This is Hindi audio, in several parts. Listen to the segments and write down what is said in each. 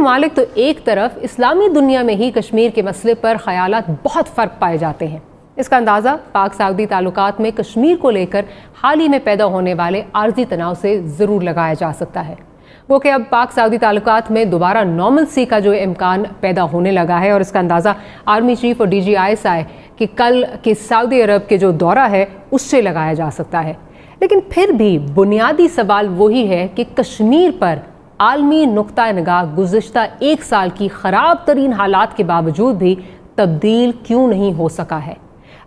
ममालिक तो एक तरफ, इस्लामी दुनिया में ही कश्मीर के मसले पर ख्यालात बहुत फ़र्क पाए जाते हैं। इसका अंदाज़ा पाक सऊदी ताल्लुकात में कश्मीर को लेकर हाल ही में पैदा होने वाले आर्जी तनाव से ज़रूर लगाया जा सकता है। वो कि अब पाक सऊदी ताल्लुकात में दोबारा नॉर्मलसी का जो इम्कान पैदा होने लगा है, और इसका अंदाज़ा आर्मी चीफ और DGISI कि कल के सऊदी अरब के जो दौरा है उससे लगाया जा सकता है। लेकिन फिर भी बुनियादी सवाल वही है कि कश्मीर पर आलमी नुक्ता निगाह गुज़िश्ता एक साल की ख़राब तरीन हालात के बावजूद भी तब्दील क्यों नहीं हो सका है।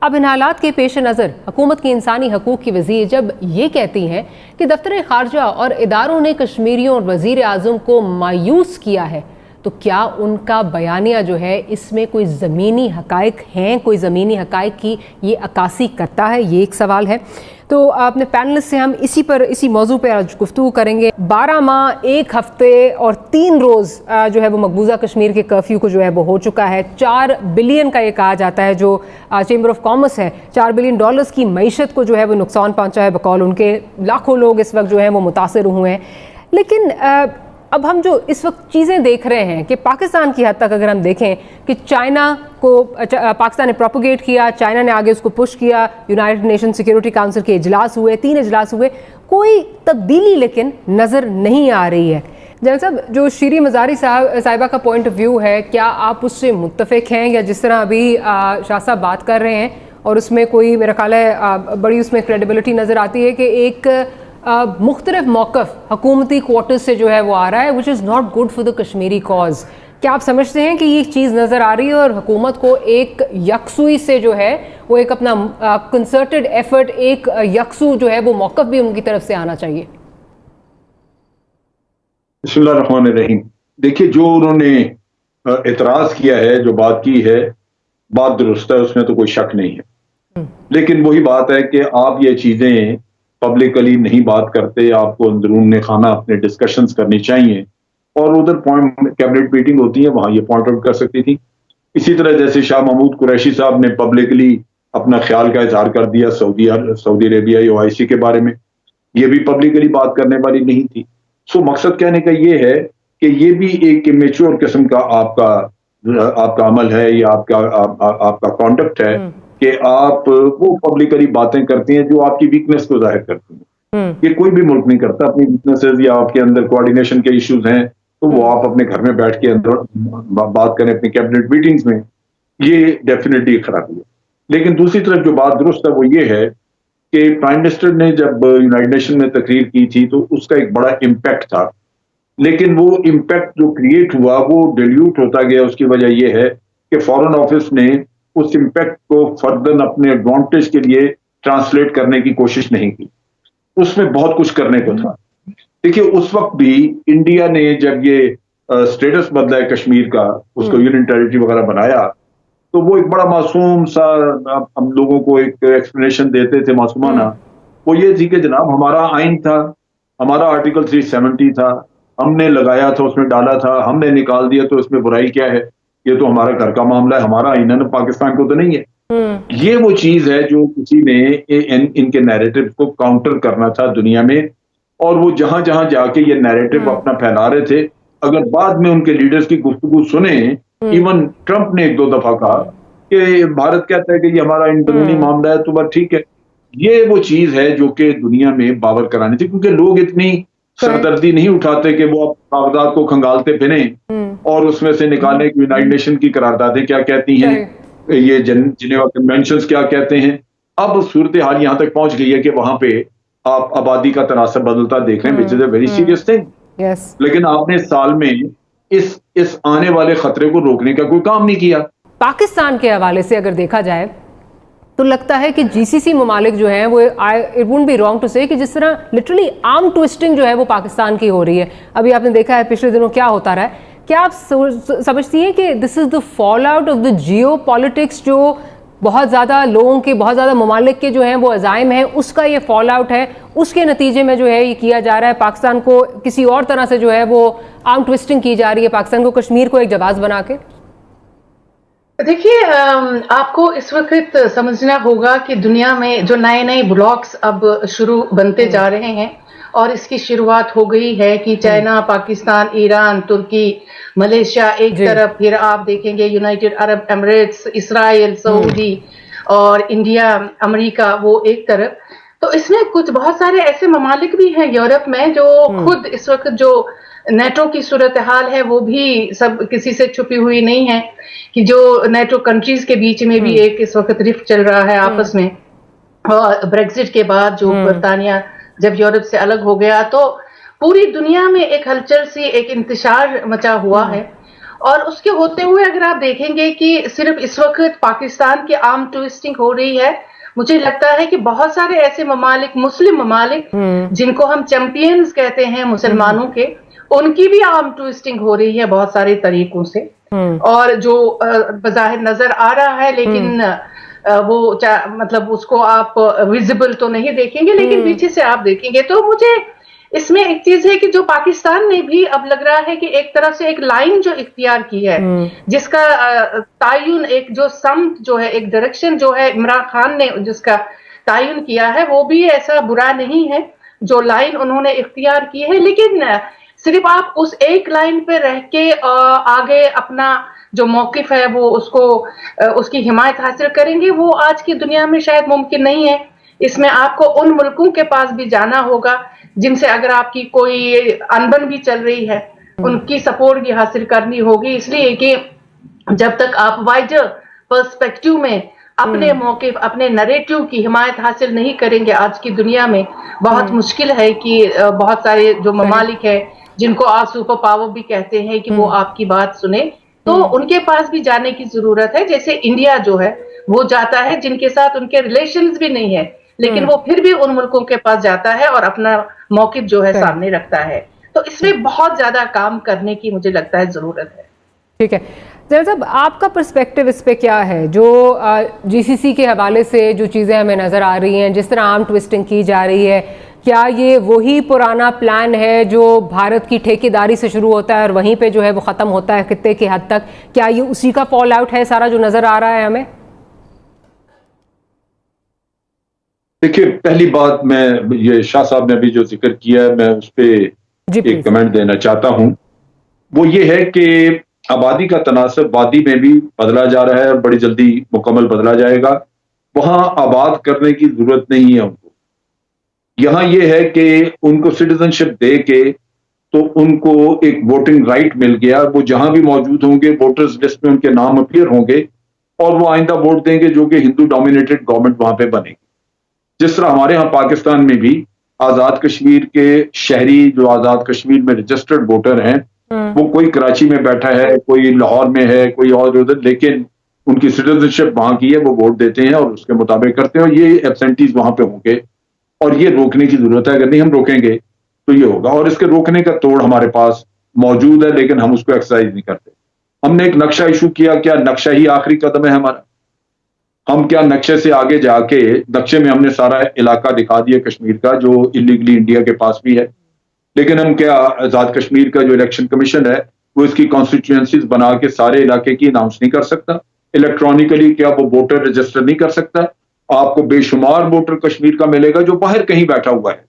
अब इन हालात के पेश नज़र हुकूमत की इंसानी हकूक़ की वज़ीर जब ये कहती हैं कि दफ्तर ख़ारजा और इदारों ने कश्मीरियों और वज़ीर आज़म को मायूस किया है, तो क्या उनका बयानिया जो है इसमें कोई ज़मीनी हक़ाइक़ हैं, कोई ज़मीनी हक़ाइक़ की ये अक्कासी करता है? ये एक सवाल है। तो अपने पैनलिस्ट से हम इसी मौजू पर आज गुफ्तगू करेंगे। 12 माह 1 हफ्ते और 3 रोज़ जो है वो मकबूजा कश्मीर के कर्फ्यू को जो है वो हो चुका है। 4 बिलियन का ये कहा जाता है, जो चेंबर ऑफ कॉमर्स है, $4 बिलियन की मईशत को जो है वो नुकसान पहुँचा है बकौल उनके। लाखों लोग इस वक्त जो है वो मुतासर हुए हैं। लेकिन अब हम जो इस वक्त चीज़ें देख रहे हैं कि पाकिस्तान की हद तक अगर हम देखें कि चाइना को पाकिस्तान ने प्रोपोगेट किया, चाइना ने आगे उसको पुश किया, यूनाइटेड नेशन सिक्योरिटी काउंसिल के इजलास हुए, 3 इजलास हुए, कोई तब्दीली लेकिन नज़र नहीं आ रही है। जनरल साहब, जो शीरी मज़ारी साहिबा का पॉइंट ऑफ व्यू है, क्या आप उससे मुत्तफ़िक हैं, या जिस तरह अभी शाह साहब बात कर रहे हैं और उसमें कोई मेरा ख्याल है बड़ी उसमें क्रेडिबिलिटी नज़र आती है कि एक मुख्तलिफ मौक़िफ़ हुकूमती क्वार्टर्स से जो है वो आ रहा है, which is not good for the Kashmiri cause. क्या आप समझते हैं कि ये चीज़ नज़र आ रही है और हुकूमत को एक यकसुई से जो है वो एक अपना कंसर्टेड एफर्ट, एक यकसू जो है वो मौक़िफ़ भी उनकी तरफ से आना चाहिए? बिस्मिल्लाहिर्रहमानिर्रहीम। देखिए, जो उन्होंने एतराज़ किया है, जो बात की है, बात दुरुस्त है, उसमें तो कोई शक नहीं है। लेकिन वही बात है कि आप ये चीज़ें पब्लिकली नहीं बात करते, आपको अंदरून खाना अपने डिस्कशंस करनी चाहिए, और उधर पॉइंट कैबिनेट मीटिंग होती है, वहां ये पॉइंट आउट कर सकती थी। इसी तरह जैसे शाह महमूद कुरैशी साहब ने पब्लिकली अपना ख्याल का इजहार कर दिया सऊदी अरेबिया या OIC के बारे में, ये भी पब्लिकली बात करने वाली नहीं थी। सो मकसद कहने का ये है कि ये भी एक इमेच्योर किस्म का आपका अमल है, या आपका कॉन्डक्ट है कि आप वो पब्लिकली बातें करती हैं जो आपकी वीकनेस को जाहिर करती हैं। ये कोई भी मुल्क नहीं करता। अपनी वीकनेसेस या आपके अंदर कोऑर्डिनेशन के इश्यूज हैं तो वो आप अपने घर में बैठ के अंदर बात करें, अपनी कैबिनेट मीटिंग्स में, ये डेफिनेटली खराबी है। लेकिन दूसरी तरफ जो बात दुरुस्त है वो ये है कि प्राइम मिनिस्टर ने जब यूनाइटेड नेशन में तकरीर की थी तो उसका एक बड़ा इम्पैक्ट था, लेकिन वो इम्पैक्ट जो क्रिएट हुआ वो डिल्यूट होता गया। उसकी वजह यह है कि फॉरेन ऑफिस ने उस इम्पैक्ट को फर्दर अपने एडवांटेज के लिए ट्रांसलेट करने की कोशिश नहीं की। उसमें बहुत कुछ करने को था। देखिए, उस वक्त भी इंडिया ने जब ये स्टेटस बदला है कश्मीर का, उसको यूनियन टेरिटरी वगैरह बनाया, तो वो एक बड़ा मासूम सा हम लोगों को एक एक्सप्लेनेशन देते थे मासूमाना। वो ये थी कि जनाब, हमारा आइन था, हमारा आर्टिकल 370 था, हमने लगाया था, उसमें डाला था, हमने निकाल दिया, तो इसमें बुराई क्या है? ये तो हमारा घर का मामला है, हमारा आइन है ना, पाकिस्तान को तो नहीं है। ये वो चीज है जो किसी ने इनके नैरेटिव को काउंटर करना था दुनिया में, और वो जहां जहां जाके ये नैरेटिव अपना फैला रहे थे, अगर बाद में उनके लीडर्स की गुफ्तगू सुने, इवन ट्रंप ने 1-2 दफा कहा कि भारत कहता है कि ये हमारा अंदरूनी मामला है, तो बस ठीक है। ये वो चीज है जो कि दुनिया में बावर करानी थी, क्योंकि लोग इतनी सरदर्दी नहीं उठाते कि वो कागजात को खंगालते फिरे और उसमें से निकालने की यूनाइटेड नेशन की करारदादें क्या कहती हैं, ये जिनेवा कन्वेंशंस क्या कहते हैं। अब सूरत हाल यहां तक पहुंच गई है कि वहां पे आप आबादी का तनासब बदलता देख रहे हैं, which is a very serious thing. लेकिन आपने साल में इस आने वाले खतरे को रोकने का कोई काम नहीं किया। पाकिस्तान के हवाले से अगर देखा जाए तो लगता है कि GCC ममालिक जो हैं वो, it wouldn't be wrong to say, कि जिस तरह लिटरली आर्म ट्विस्टिंग जो है वो पाकिस्तान की हो रही है। अभी आपने देखा है पिछले दिनों क्या होता रहा है। क्या आप समझती हैं कि this is the fall out of the Jio politics, जो बहुत ज़्यादा लोगों के, बहुत ज़्यादा ममालिक के जो हैं वो अज़ाइम हैं, उसका ये फॉल आउट है, उसके नतीजे में जो है ये किया जा रहा है, पाकिस्तान को किसी और तरह से जो है वो आर्म ट्विस्टिंग की जा रही है, पाकिस्तान को, कश्मीर को एक जवाब बना के? देखिए, आपको इस वक्त समझना होगा कि दुनिया में जो नए नए ब्लॉक्स अब शुरू बनते जा रहे हैं, और इसकी शुरुआत हो गई है कि चाइना, पाकिस्तान, ईरान, तुर्की, मलेशिया एक तरफ, फिर आप देखेंगे United Arab Emirates, Israel, Saudi और इंडिया, अमेरिका वो एक तरफ। तो इसमें कुछ बहुत सारे ऐसे ममालिक भी हैं यूरोप में जो खुद इस वक्त जो नेटो की सूरत हाल है वो भी सब किसी से छुपी हुई नहीं है, कि जो नेटो कंट्रीज के बीच में भी एक इस वक्त रिफ्ट चल रहा है आपस में। और ब्रेक्जिट के बाद जो बरतानिया जब यूरोप से अलग हो गया तो पूरी दुनिया में एक हलचल सी, एक इंतशार मचा हुआ है। और उसके होते हुए अगर आप देखेंगे कि सिर्फ इस वक्त पाकिस्तान की आर्म ट्विस्टिंग हो रही है, मुझे लगता है कि बहुत सारे ऐसे ममालिक, मुस्लिम ममालिक जिनको हम चैंपियंस कहते हैं मुसलमानों के, उनकी भी आर्म ट्विस्टिंग हो रही है बहुत सारे तरीकों से। और जो बज़ाहिर नजर आ रहा है, लेकिन वो मतलब उसको आप विजिबल तो नहीं देखेंगे, लेकिन पीछे से आप देखेंगे तो मुझे इसमें एक चीज है कि जो पाकिस्तान ने भी अब लग रहा है कि एक तरफ से एक लाइन जो इख्तियार की है, जिसका तायुन, एक जो समत जो है, एक डायरेक्शन जो है इमरान खान ने जिसका तायुन किया है, वो भी ऐसा बुरा नहीं है जो लाइन उन्होंने इख्तियार की है। लेकिन सिर्फ आप उस एक लाइन पे रह के आगे अपना जो मौकिफ है वो उसकी हिमायत हासिल करेंगे, वो आज की दुनिया में शायद मुमकिन नहीं है। इसमें आपको उन मुल्कों के पास भी जाना होगा जिनसे अगर आपकी कोई अनबन भी चल रही है, उनकी सपोर्ट भी हासिल करनी होगी, इसलिए कि जब तक आप वाइडर पर्सपेक्टिव में अपने मौके, अपने नरेटिव की हिमायत हासिल नहीं करेंगे, आज की दुनिया में बहुत मुश्किल है कि बहुत सारे जो ममालिक है जिनको आप सुपर पावर भी कहते हैं कि वो आपकी बात सुने, तो उनके पास भी जाने की जरूरत है। जैसे इंडिया जो है वो जाता है जिनके साथ उनके रिलेशंस भी नहीं है, लेकिन वो फिर भी उन मुल्कों के पास जाता है और अपना मौकिफ जो है सामने रखता है। तो इसमें बहुत ज्यादा काम करने की मुझे लगता है जरूरत है। ठीक है ज़रा साहब, आपका पर्सपेक्टिव इस पे क्या है? जो जीसीसी के हवाले से जो चीज़ें हमें नज़र आ रही हैं, जिस तरह आर्म ट्विस्टिंग की जा रही है, क्या ये वही पुराना प्लान है जो भारत की ठेकेदारी से शुरू होता है और वहीं पे जो है वो ख़त्म होता है कितने की हद तक? क्या ये उसी का फॉल आउट है सारा जो नज़र आ रहा है हमें? देखिए, पहली बात, मैं ये शाह साहब ने अभी जो जिक्र किया है, मैं उस पर एक कमेंट देना चाहता हूं। वो ये है कि आबादी का तनासब वादी में भी बदला जा रहा है और बड़ी जल्दी मुकम्मल बदला जाएगा। वहां आबाद करने की जरूरत नहीं है उनको। यहां ये है कि उनको सिटीजनशिप दे के तो उनको एक वोटिंग राइट मिल गया। वो जहां भी मौजूद होंगे वोटर्स लिस्ट में उनके नाम अपीयर होंगे और वो आइंदा वोट देंगे, जो कि हिंदू डोमिनेटेड गवर्नमेंट वहां पे बनेगी। जिस तरह हमारे यहाँ पाकिस्तान में भी आजाद कश्मीर के शहरी जो आजाद कश्मीर में रजिस्टर्ड वोटर हैं, वो कोई कराची में बैठा है, कोई लाहौर में है, कोई और उधर, लेकिन उनकी सिटीजनशिप वहां की है, वो वोट देते हैं और उसके मुताबिक करते हैं। और ये एब्सेंटीज वहां पे होंगे और ये रोकने की जरूरत है। अगर नहीं हम रोकेंगे तो ये होगा, और इसके रोकने का तोड़ हमारे पास मौजूद है, लेकिन हम उसको एक्सरसाइज नहीं करते। हमने एक नक्शा इशू किया, क्या नक्शा ही आखिरी कदम है हमारा? हम क्या नक्शे से आगे जाके, नक्शे में हमने सारा इलाका दिखा दिया कश्मीर का जो इलीगली इंडिया के पास भी है, लेकिन हम क्या आजाद कश्मीर का जो इलेक्शन कमीशन है वो इसकी कॉन्स्टिट्यूएंसीज बना के सारे इलाके की अनाउंस नहीं कर सकता? इलेक्ट्रॉनिकली क्या वो वोटर रजिस्टर नहीं कर सकता? आपको बेशुमार वोटर कश्मीर का मिलेगा जो बाहर कहीं बैठा हुआ है,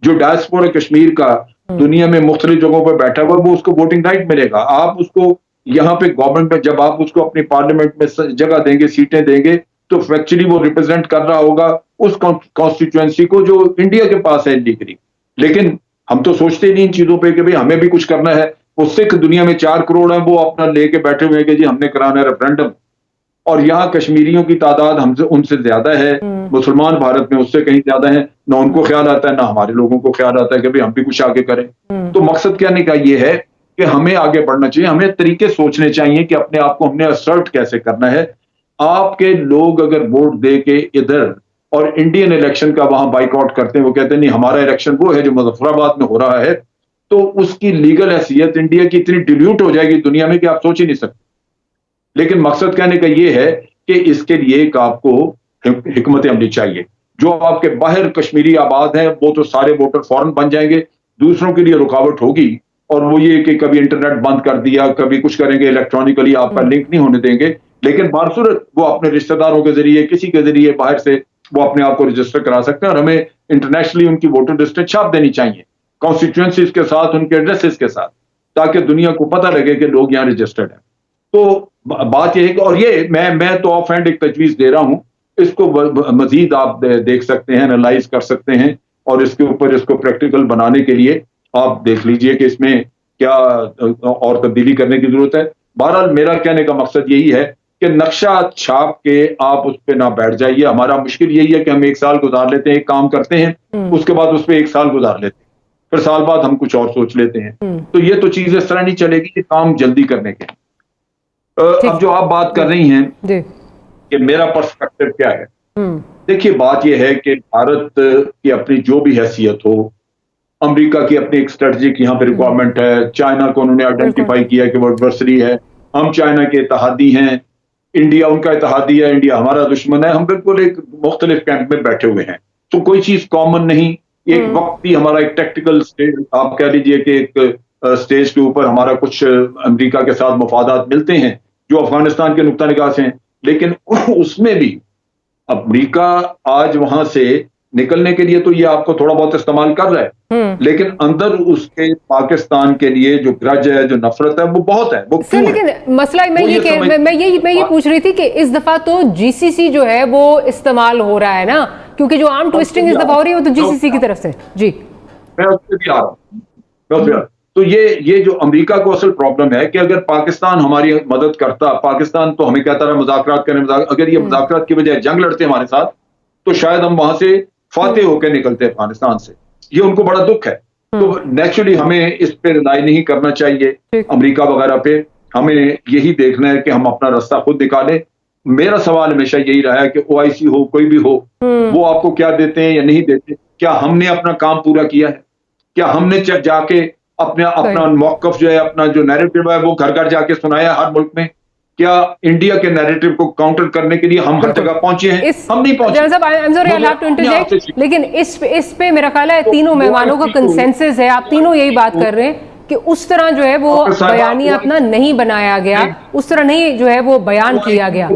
जो डायस्पोरा कश्मीर का दुनिया में मुख्तलिफ जगहों पर बैठा हुआ, वो उसको वोटिंग राइट मिलेगा। आप उसको यहाँ पे गवर्नमेंट में जब आप उसको अपनी पार्लियामेंट में जगह देंगे, सीटें देंगे, तो फैक्चुअली वो रिप्रेजेंट कर रहा होगा उस कॉन्स्टिट्यूएंसी को जो इंडिया के पास है इलीगली। लेकिन हम तो सोचते ही नहीं इन चीजों पे कि भाई हमें भी कुछ करना है। वो सिख दुनिया में 4 करोड़ है, वो अपना लेके बैठे हुए हैं कि जी हमने कराना है रेफरेंडम, और यहाँ कश्मीरियों की तादाद हमसे उनसे ज्यादा है, मुसलमान भारत में उससे कहीं ज्यादा है। ना उनको ख्याल आता है, ना हमारे लोगों को ख्याल आता है कि भाई हम भी कुछ आगे करें। तो मकसद कहने का ये है कि हमें आगे बढ़ना चाहिए, हमें तरीके सोचने चाहिए कि अपने आप को हमने असर्ट कैसे करना है। आपके लोग अगर वोट दे के इधर और इंडियन इलेक्शन का वहां बाइकआउट करते हैं, वो कहते हैं नहीं हमारा इलेक्शन वो है जो मुजफ्फराबाद में हो रहा है, तो उसकी लीगल हैसियत इंडिया की इतनी डिल्यूट हो जाएगी दुनिया में कि आप सोच ही नहीं सकते। लेकिन मकसद कहने का ये है कि इसके लिए एक आपको हिकमत अमली चाहिए। जो आपके बाहर कश्मीरी आबाद हैं वो तो सारे वोटर फौरन बन जाएंगे, दूसरों के लिए रुकावट होगी, और वो ये कि कभी इंटरनेट बंद कर दिया, कभी कुछ करेंगे, इलेक्ट्रॉनिकली आपका लिंक नहीं होने देंगे, लेकिन बारसूरत वो अपने रिश्तेदारों के जरिए, किसी के जरिए बाहर से वो अपने आप को रजिस्टर करा सकते हैं, और हमें इंटरनेशनली उनकी वोटर लिस्टें छाप देनी चाहिए कॉन्स्टिट्यूएंसीज के साथ, उनके एड्रेसेस के साथ, ताकि दुनिया को पता लगे कि लोग यहाँ रजिस्टर्ड हैं। तो बात यह है कि, और ये मैं तो ऑफ हैंड एक तजवीज दे रहा हूं, इसको मजीद आप देख सकते हैं, एनालाइज कर सकते हैं, और इसके ऊपर इसको प्रैक्टिकल बनाने के लिए आप देख लीजिए कि इसमें क्या और तब्दीली करने की जरूरत है। बहरहाल मेरा कहने का मकसद यही है कि नक्शा छाप के आप उस पर ना बैठ जाइए। हमारा मुश्किल यही है कि हम एक साल गुजार लेते हैं, एक काम करते हैं, उसके बाद उस पर एक साल गुजार लेते हैं, फिर साल बाद हम कुछ और सोच लेते हैं। तो ये तो चीज इस तरह नहीं चलेगी कि काम जल्दी करने के। अब जो आप बात कर रही हैं कि मेरा पर्सपेक्टिव क्या है, देखिए बात यह है कि भारत की अपनी जो भी हैसियत हो, अमेरिका की अपनी एक स्ट्रेटजिक यहाँ पे रिक्वायरमेंट है, चाइना को उन्होंने आइडेंटिफाई किया कि वो एडवर्सरी है, हम चाइना के इत्तेहादी हैं, इंडिया उनका इत्तेहादी है, इंडिया हमारा दुश्मन है, हम बिल्कुल एक मुख्तलिफ कैंप में बैठे हुए हैं। तो कोई चीज कॉमन नहीं, एक वक्त ही हमारा एक टेक्टिकल स्टेज, आप कह लीजिए कि एक स्टेज के ऊपर हमारा कुछ अमेरिका के साथ मफादात मिलते हैं जो अफगानिस्तान के नुक्ता निगाह से हैं, लेकिन उसमें भी अमेरिका आज वहां से निकलने के लिए तो ये आपको थोड़ा बहुत इस्तेमाल कर रहा है, लेकिन अंदर उसके पाकिस्तान के लिए जो ग्रज है, जो नफरत है, वो बहुत है। वो सर लेकिन मसला मैं ये पूछ रही थी कि इस दफा तो जीसीसी जो है वो इस्तेमाल हो रहा है ना, क्योंकि जो आर्म ट्विस्टिंग इस दफा हो रही है वो तो जीसीसी की तरफ से। जी मैं उससे भी आ रहा हूँ। तो ये जो अमेरिका को असल प्रॉब्लम है कि अगर पाकिस्तान हमारी मदद करता, पाकिस्तान तो हमें कहता रहा मुज़ाकरात करें, अगर ये मुज़ाकरात की बजाय जंग लड़ते हमारे साथ, तो शायद हम वहां से फातेह होकर निकलते अफगानिस्तान से। ये उनको बड़ा दुख है। तो नेचुरली हमें इस पे रिलाई नहीं करना चाहिए अमेरिका वगैरह पे, हमें यही देखना है कि हम अपना रास्ता खुद निकालें। मेरा सवाल हमेशा यही रहा है कि OIC हो, कोई भी हो, वो आपको क्या देते हैं या नहीं देते, क्या हमने अपना काम पूरा किया है, क्या हमने जाके अपना मौकफ जो है, अपना जो नैरेटिव है, वो घर घर जाके सुनाया हर मुल्क में, क्या इंडिया के नैरेटिव को काउंटर करने के लिए हम हर जगह पहुंचे हैं? हम नहीं पहुंचे। लेकिन इस पे मेरा ख्याल है तीनों मेहमानों का कंसेंसस है, आप तीनों यही बात कर रहे हैं कि उस तरह जो है वो बयानिया अपना नहीं बनाया गया, उस तरह नहीं जो है वो बयान किया गया।